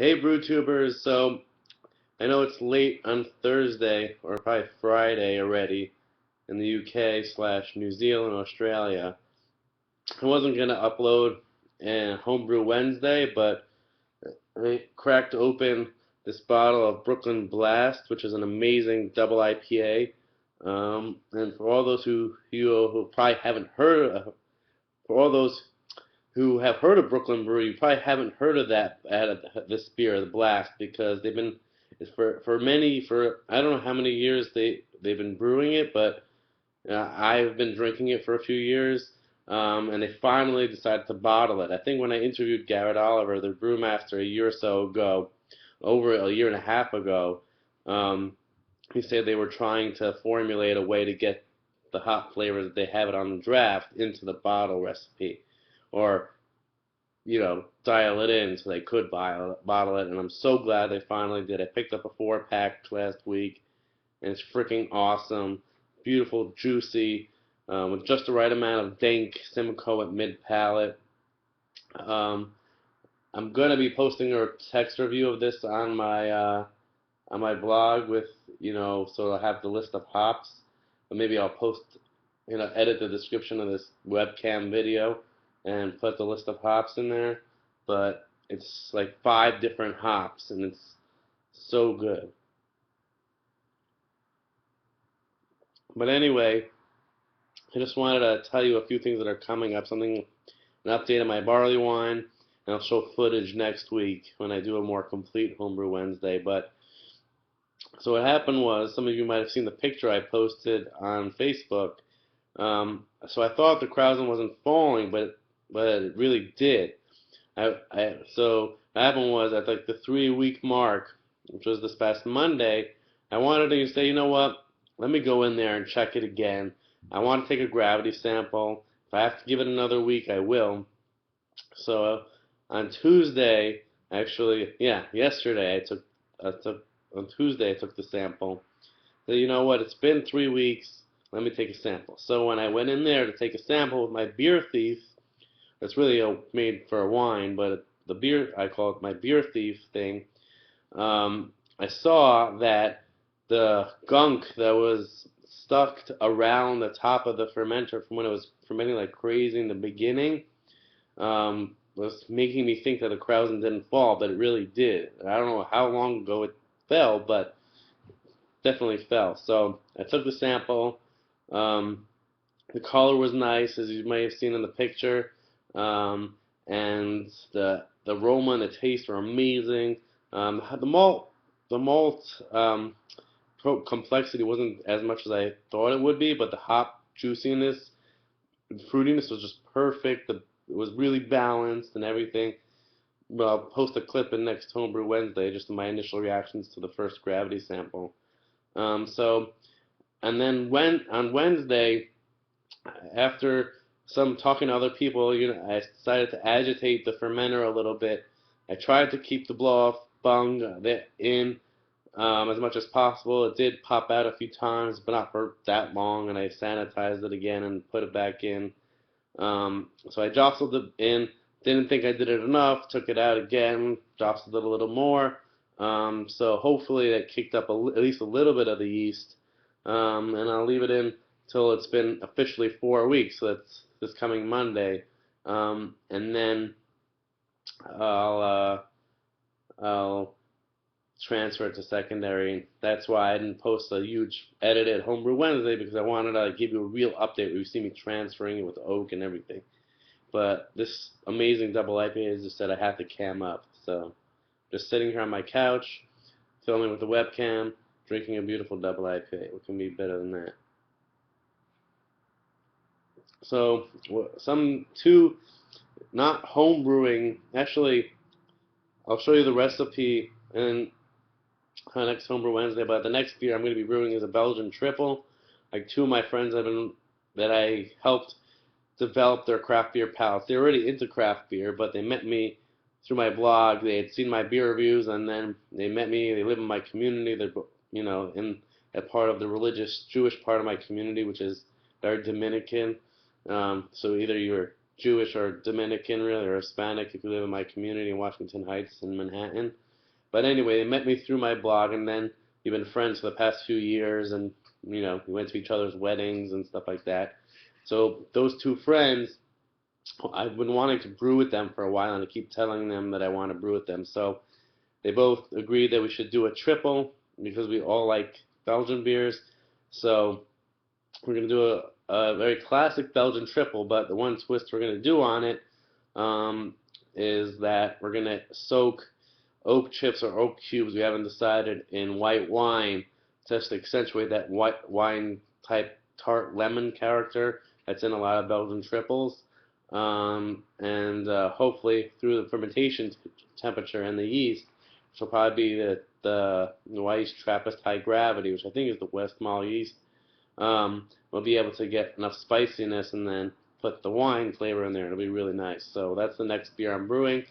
Hey, BrewTubers. So I know it's late on Thursday, or probably Friday already, in the UK slash New Zealand, Australia. I wasn't gonna upload a Homebrew Wednesday, but I cracked open this bottle of Brooklyn Blast, which is an amazing double IPA. And for all those who probably haven't heard of, for all those who have heard of Brooklyn Brewery, you probably haven't heard of this beer, the Blast, because they've been for I don't know how many years they've been brewing it, but I've been drinking it for a few years, and they finally decided to bottle it. I think when I interviewed Garrett Oliver, the brewmaster, a year or so ago, over a year and a half ago, um, he said they were trying to formulate a way to get the hop flavors that they have it on the draft into the bottle recipe, or dial it in so they could bottle it, and I'm so glad they finally did. I picked up a 4-pack last week, and it's freaking awesome. Beautiful, juicy, with just the right amount of dank Simcoe at mid-palate. Um, I'm gonna be posting a text review of this on my blog with, so I'll have the list of hops, but maybe I'll post, edit the description of this webcam video and put the list of hops in there. But it's like 5 different hops, and it's so good. But anyway, I just wanted to tell you a few things that are coming up. An update on my barley wine, and I'll show footage next week when I do a more complete Homebrew Wednesday. But so what happened was, some of you might have seen the picture I posted on Facebook. So I thought the Krausen wasn't falling, but it really did. So what happened was, at like the 3-week mark, which was this past Monday, I wanted to say, you know what? Let me go in there and check it again. I want to take a gravity sample. If I have to give it another week, I will. So on Tuesday, actually, yeah, yesterday I took on Tuesday I took the sample. So you know what? It's been 3 weeks. Let me take a sample. So when I went in there to take a sample with my beer thief, it's really made for a wine, but the beer, I call it my beer thief thing. I saw that the gunk that was stuck around the top of the fermenter from when it was fermenting like crazy in the beginning, was making me think that the Krausen didn't fall, but it really did. I don't know how long ago it fell, but definitely fell. So I took the sample. Um, the color was nice, as you may have seen in the picture, and the aroma and the taste were amazing. The malt complexity wasn't as much as I thought it would be, but the hop juiciness and fruitiness was just perfect. It was really balanced and everything. Well, I'll post a clip in next Homebrew Wednesday, just my initial reactions to the first gravity sample. So, and then on Wednesday, after some talking to other people, I decided to agitate the fermenter a little bit. I tried to keep the blow-off bung in as much as possible. It did pop out a few times, but not for that long, and I sanitized it again and put it back in. So I jostled it in, didn't think I did it enough, took it out again, jostled it a little more. So hopefully that kicked up at least a little bit of the yeast. And I'll leave it in till it's been officially 4 weeks, so that's this coming Monday. And then I'll transfer it to secondary. That's why I didn't post a huge edited Homebrew Wednesday, because I wanted to give you a real update where you see me transferring it with oak and everything. But this amazing double IPA just said I have to cam up. So just sitting here on my couch, filming with the webcam, drinking a beautiful double IPA. What can be better than that? So not home brewing. Actually, I'll show you the recipe in next Homebrew Wednesday. But the next beer I'm going to be brewing is a Belgian triple. Like, 2 of my friends that I helped develop their craft beer palates. They're already into craft beer, but they met me through my blog. They had seen my beer reviews, and then they met me. They live in my community. They're in a part of the religious Jewish part of my community, which is very Dominican. So either you're Jewish or Dominican, really, or Hispanic if you live in my community in Washington Heights in Manhattan. But anyway, they met me through my blog, and then we've been friends for the past few years, and we went to each other's weddings and stuff like that. So those two friends, I've been wanting to brew with them for a while, and I keep telling them that I want to brew with them. So they both agreed that we should do a triple because we all like Belgian beers. So we're going to do a very classic Belgian triple, but the one twist we're going to do on it is that we're going to soak oak chips or oak cubes, we haven't decided, in white wine just to accentuate that white wine type tart lemon character that's in a lot of Belgian triples. And hopefully through the fermentation temperature and the yeast, which will probably be the white yeast Trappist high gravity, which I think is the Westmalle yeast, we'll be able to get enough spiciness and then put the wine flavor in there. It'll be really nice. So that's the next beer I'm brewing.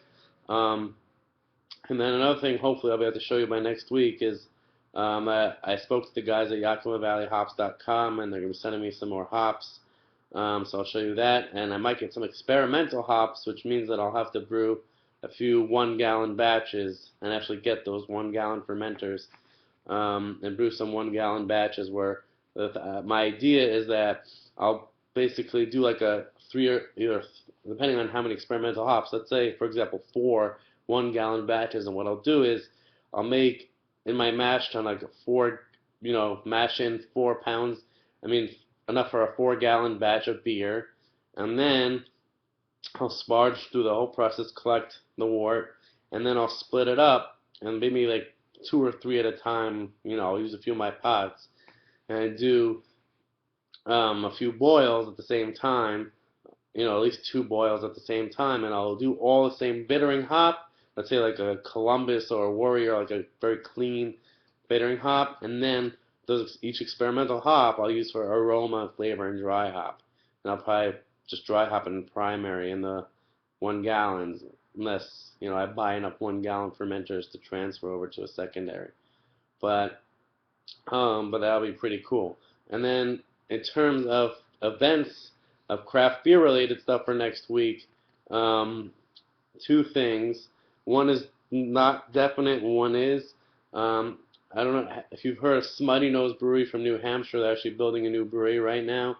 And then another thing, hopefully I'll be able to show you by next week, is I spoke to the guys at YakimaValleyHops.com, and they're going to be sending me some more hops. So I'll show you that, and I might get some experimental hops, which means that I'll have to brew a few 1-gallon batches and actually get those 1-gallon fermenters and brew some 1-gallon batches where my idea is that I'll basically do like a depending on how many experimental hops, let's say, for example, 4 1-gallon batches, and what I'll do is I'll make in my mash tun like mash in 4 pounds, enough for a 4-gallon batch of beer, and then I'll sparge through the whole process, collect the wort, and then I'll split it up, and maybe like 2 or 3 at a time. I'll use a few of my pots, and do a few boils at the same time, at least 2 boils at the same time, and I'll do all the same bittering hop, let's say like a Columbus or a Warrior, like a very clean bittering hop, and then each experimental hop I'll use for aroma, flavor, and dry hop. And I'll probably just dry hop in primary in the 1 gallons, unless I buy enough 1-gallon fermenters to transfer over to a secondary. But that'll be pretty cool. And then in terms of events of craft beer related stuff for next week, 2 things. One is not definite, and one is I don't know if you've heard of Smutty Nose Brewery from New Hampshire. They're actually building a new brewery right now.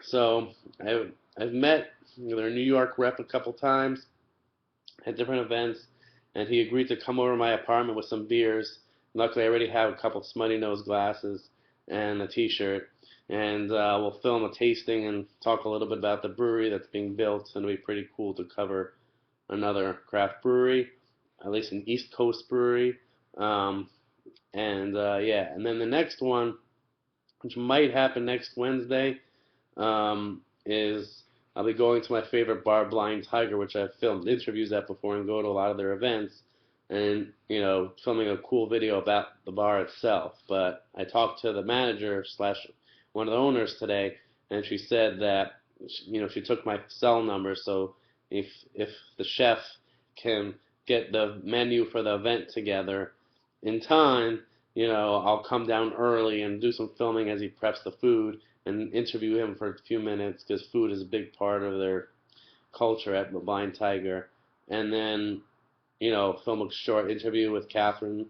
So I've met their New York rep a couple times at different events, and he agreed to come over to my apartment with some beers. Luckily, I already have a couple Smutty Nose glasses and a T-shirt, and we'll film a tasting and talk a little bit about the brewery that's being built. And it'll be pretty cool to cover another craft brewery, at least an East Coast brewery. Yeah, and then the next one, which might happen next Wednesday, is I'll be going to my favorite bar, Blind Tiger, which I've filmed interviews at before and go to a lot of their events, and filming a cool video about the bar itself. But I talked to the manager slash one of the owners today, and she said that she took my cell number, so if the chef can get the menu for the event together in time, I'll come down early and do some filming as he preps the food and interview him for a few minutes, because food is a big part of their culture at the Blind Tiger. And then, film a short interview with Catherine,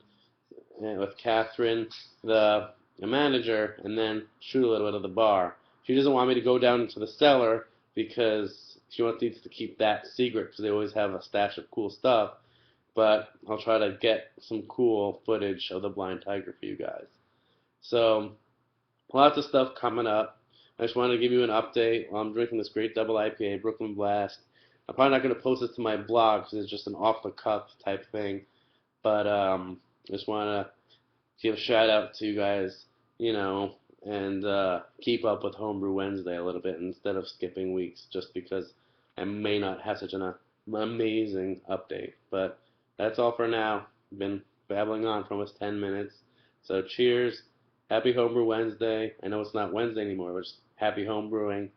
the manager, and then shoot a little bit of the bar. She doesn't want me to go down into the cellar because she wants me to keep that secret, because they always have a stash of cool stuff. But I'll try to get some cool footage of the Blind Tiger for you guys. So, lots of stuff coming up. I just wanted to give you an update while I'm drinking this great double IPA, Brooklyn Blast. I'm probably not going to post it to my blog because it's just an off-the-cuff type thing. But just want to give a shout-out to you guys, and keep up with Homebrew Wednesday a little bit instead of skipping weeks, just because I may not have such an amazing update. But that's all for now. I've been babbling on for almost 10 minutes. So cheers. Happy Homebrew Wednesday. I know it's not Wednesday anymore, but just happy homebrewing.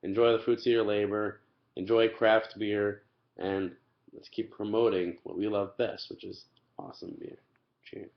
Enjoy the fruits of your labor. Enjoy craft beer. And let's keep promoting what we love best, which is awesome beer. Cheers.